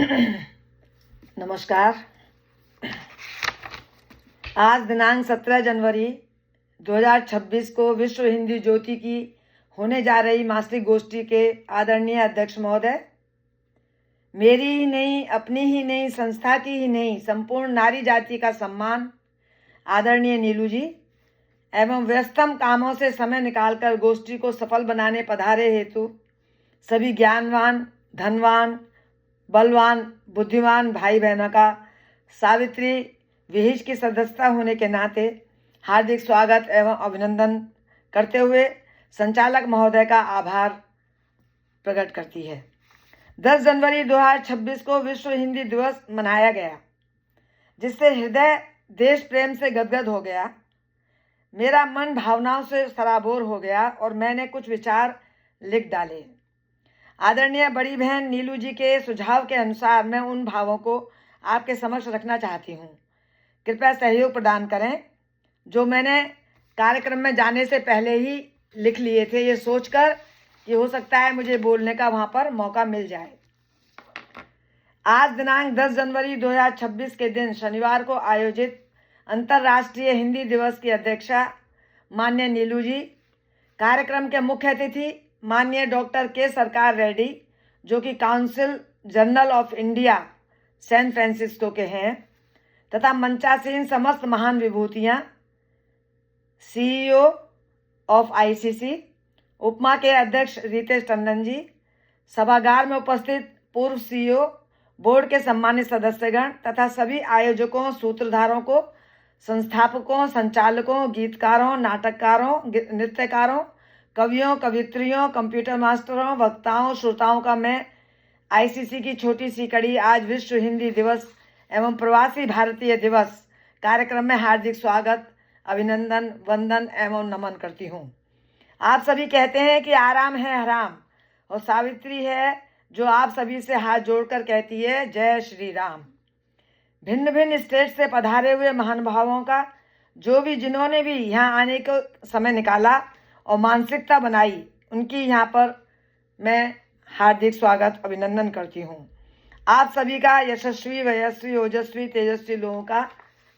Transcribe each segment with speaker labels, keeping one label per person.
Speaker 1: नमस्कार। आज दिनांक 17 जनवरी 2026 को विश्व हिंदी ज्योति की होने जा रही मासिक गोष्ठी के आदरणीय अध्यक्ष महोदय, मेरी ही नहीं, अपनी ही नहीं, संस्था की ही नहीं, संपूर्ण नारी जाति का सम्मान आदरणीय नीलू जी एवं व्यस्तम कामों से समय निकालकर गोष्ठी को सफल बनाने पधारे हेतु सभी ज्ञानवान, धनवान, बलवान, बुद्धिमान भाई बहनों का सावित्री विहिज की सदस्यता होने के नाते हार्दिक स्वागत एवं अभिनंदन करते हुए संचालक महोदय का आभार प्रकट करती है। 10 जनवरी 2026 को विश्व हिंदी दिवस मनाया गया, जिससे हृदय देश प्रेम से गदगद हो गया। मेरा मन भावनाओं से सराबोर हो गया और मैंने कुछ विचार लिख डाले। आदरणीय बड़ी बहन नीलू जी के सुझाव के अनुसार मैं उन भावों को आपके समक्ष रखना चाहती हूँ। कृपया सहयोग प्रदान करें, जो मैंने कार्यक्रम में जाने से पहले ही लिख लिए थे, ये सोचकर कि हो सकता है मुझे बोलने का वहाँ पर मौका मिल जाए। आज दिनांक 10 जनवरी 2026 के दिन शनिवार को आयोजित अंतर्राष्ट्रीय हिंदी दिवस की अध्यक्षा माननीय नीलू जी, कार्यक्रम के मुख्य अतिथि माननीय डॉक्टर के सरकार रेड्डी, जो कि council general of India San Francisco के हैं, तथा मंचासीन समस्त महान विभूतियां, CEO ऑफ ICC, उपमा के अध्यक्ष रितेश टंडन जी, सभागार में उपस्थित पूर्व CEO, बोर्ड के सम्मानित सदस्यगण तथा सभी आयोजकों, सूत्रधारों को, संस्थापकों, संचालकों, गीतकारों, नाटककारों, नृत्यकारों, कवियों, कवित्रियों, कंप्यूटर मास्टरों, वक्ताओं, श्रोताओं का मैं ICC की छोटी सी कड़ी आज विश्व हिंदी दिवस एवं प्रवासी भारतीय दिवस कार्यक्रम में हार्दिक स्वागत, अभिनंदन, वंदन एवं नमन करती हूँ। आप सभी कहते हैं कि आराम है हराम, और सावित्री है जो आप सभी से हाथ जोड़कर कहती है जय श्री राम। भिन्न भिन्न स्टेट से पधारे हुए महानुभावों का जिन्होंने भी यहाँ आने को समय निकाला और मानसिकता बनाई, उनकी यहाँ पर मैं हार्दिक स्वागत, अभिनंदन करती हूँ। आप सभी का यशस्वी, वयस्वी, ओजस्वी, तेजस्वी लोगों का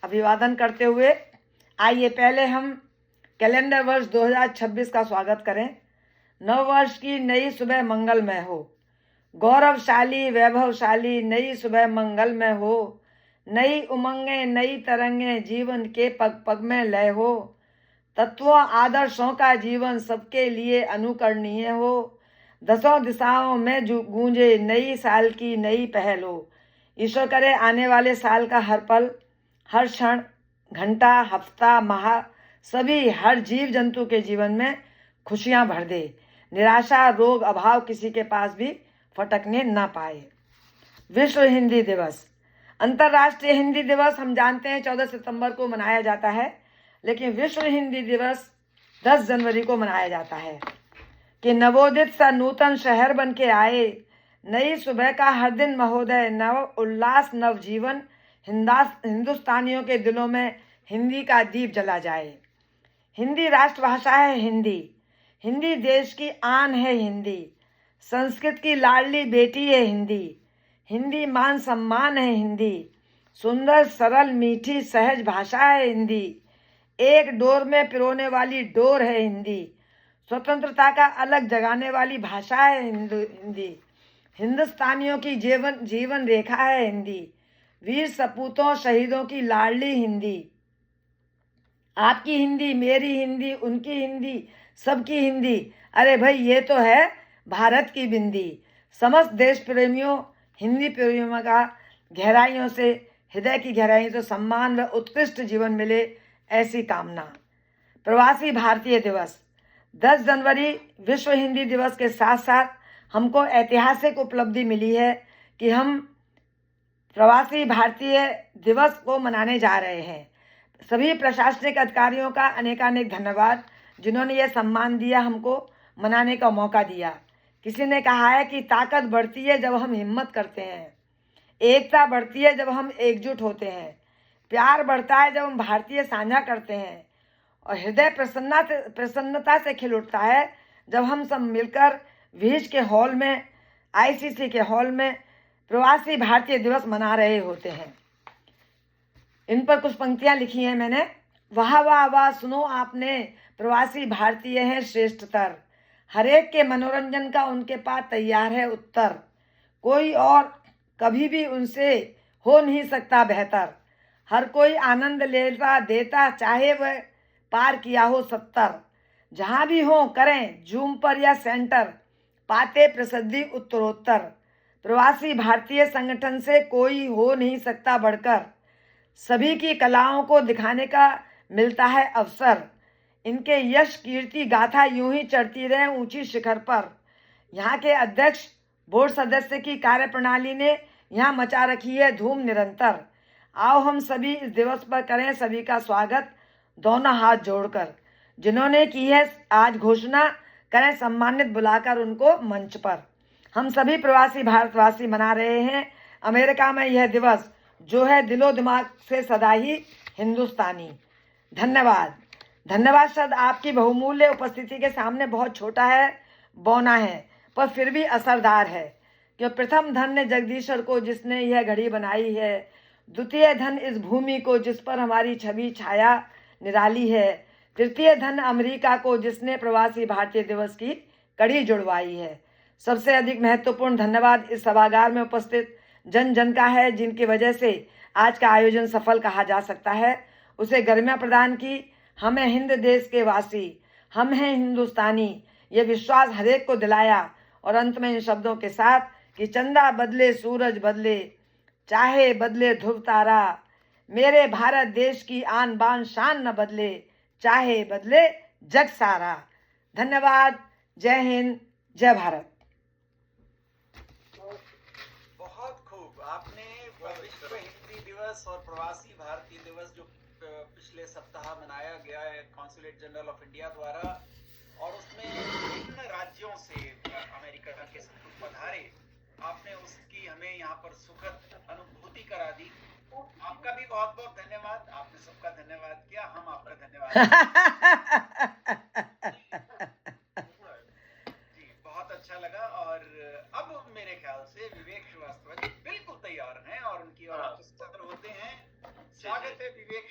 Speaker 1: अभिवादन करते हुए आइए पहले हम कैलेंडर वर्ष 2026 का स्वागत करें। नव वर्ष की नई सुबह मंगलमय हो, गौरवशाली, वैभवशाली नई सुबह मंगलमय हो, नई उमंगें, नई तरंगें जीवन के पग पग में लय हो, तत्वों आदर्शों का जीवन सबके लिए अनुकरणीय हो, दसों दिशाओं में गूंजे नई साल की नई पहल हो। ईश्वर करे आने वाले साल का हर पल, हर क्षण, घंटा, हफ्ता, माह सभी हर जीव जंतु के जीवन में खुशियां भर दे। निराशा, रोग, अभाव किसी के पास भी फटकने ना पाए। विश्व हिंदी दिवस, अंतर्राष्ट्रीय हिंदी दिवस हम जानते हैं 14 सितंबर को मनाया जाता है, लेकिन विश्व हिंदी दिवस 10 जनवरी को मनाया जाता है कि नवोदित सा नूतन शहर बन के आए, नई सुबह का हर दिन महोदय, नव उल्लास, नव जीवन, हिंदुस्तानियों के दिलों में हिंदी का दीप जला जाए। हिंदी राष्ट्रभाषा है हिंदी, हिंदी देश की आन है हिंदी, संस्कृत की लाडली बेटी है हिंदी, हिंदी मान सम्मान है हिंदी, सुंदर, सरल, मीठी, सहज भाषा है हिंदी, एक डोर में पिरोने वाली डोर है हिंदी, स्वतंत्रता का अलग जगाने वाली भाषा है हिंदी, हिंदुस्तानियों की जीवन रेखा है हिंदी, वीर सपूतों, शहीदों की लाडली हिंदी। आपकी हिंदी, मेरी हिंदी, उनकी हिंदी, सबकी हिंदी। अरे भाई, ये तो है भारत की बिंदी। समस्त देश प्रेमियों, हिंदी प्रेमियों का गहराइयों से, हृदय की गहराइयों से सम्मान व उत्कृष्ट जीवन मिले, ऐसी कामना। प्रवासी भारतीय दिवस 10 जनवरी विश्व हिंदी दिवस के साथ साथ हमको ऐतिहासिक उपलब्धि मिली है कि हम प्रवासी भारतीय दिवस को मनाने जा रहे हैं। सभी प्रशासनिक अधिकारियों का अनेकानेक धन्यवाद, जिन्होंने ये सम्मान दिया, हमको मनाने का मौका दिया। किसी ने कहा है कि ताकत बढ़ती है जब हम हिम्मत करते हैं, एकता बढ़ती है जब हम एकजुट होते हैं, प्यार बढ़ता है जब हम भारतीय साझा करते हैं, और हृदय प्रसन्नता से खिल उठता है जब हम सब मिलकर विहिज के हॉल में, ICC के हॉल में प्रवासी भारतीय दिवस मना रहे होते हैं। इन पर कुछ पंक्तियां लिखी हैं मैंने। वाह वाह वाह सुनो आपने, प्रवासी भारतीय हैं श्रेष्ठतर, हरेक के मनोरंजन का उनके पास तैयार है उत्तर, कोई और कभी भी उनसे हो नहीं सकता बेहतर, हर कोई आनंद लेता देता चाहे वह पार किया हो 70, जहां भी हो करें जूम पर या सेंटर, पाते प्रसिद्धि उत्तरोत्तर, प्रवासी भारतीय संगठन से कोई हो नहीं सकता बढ़कर, सभी की कलाओं को दिखाने का मिलता है अवसर, इनके यश कीर्ति गाथा यूं ही चढ़ती रहे ऊंची शिखर पर। यहाँ के अध्यक्ष बोर्ड सदस्य की कार्यप्रणाली ने यहाँ मचा रखी है धूम निरंतर। आओ हम सभी इस दिवस पर करें सभी का स्वागत दोनों हाथ जोड़कर, जिन्होंने की है आज घोषणा करें सम्मानित बुलाकर उनको मंच पर। हम सभी प्रवासी भारतवासी मना रहे हैं अमेरिका में यह दिवस, जो है दिलो दिमाग से सदा ही हिंदुस्तानी। धन्यवाद। धन्यवाद शब्द आपकी बहुमूल्य उपस्थिति के सामने बहुत छोटा है, बौना है, पर फिर भी असरदार है। कि प्रथम धन्य जगदीश्वर को जिसने यह घड़ी बनाई है, द्वितीय धन इस भूमि को जिस पर हमारी छवि छाया निराली है, तृतीय धन अमेरिका को जिसने प्रवासी भारतीय दिवस की कड़ी जुड़वाई है। सबसे अधिक महत्वपूर्ण धन्यवाद इस सभागार में उपस्थित जन जन का है, जिनकी वजह से आज का आयोजन सफल कहा जा सकता है। उसे गरिमा प्रदान की हम हैं हिंद देश के वासी, हम हैं हिंदुस्तानी, ये विश्वास हरेक को दिलाया। और अंत में इन शब्दों के साथ कि चंदा बदले सूरज बदले, चाहे बदले ध्रुव तारा, मेरे भारत देश की आन बान शान न बदले, चाहे बदले जग सारा। धन्यवाद। जय हिंद, जय भारत।
Speaker 2: बहुत खूब। आपने विश्व हिंदी दिवस और प्रवासी भारतीय दिवस जो पिछले सप्ताह मनाया गया है कॉन्सुलेट जनरल ऑफ इंडिया द्वारा, और उसमें विभिन्न राज्यों से अमेरिका के सपूत पधारे, आपने उसकी हमें यहाँ पर सुखद अनुभूति करा दी। आपका भी बहुत बहुत धन्यवाद। आपने सबका धन्यवाद किया, हम आपका धन्यवाद जी, बहुत अच्छा लगा। और अब मेरे ख्याल से विवेक श्रीवास्तव जी बिल्कुल तैयार हैं और उनकी ओर अग्रसर होते हैं। स्वागत है विवेक।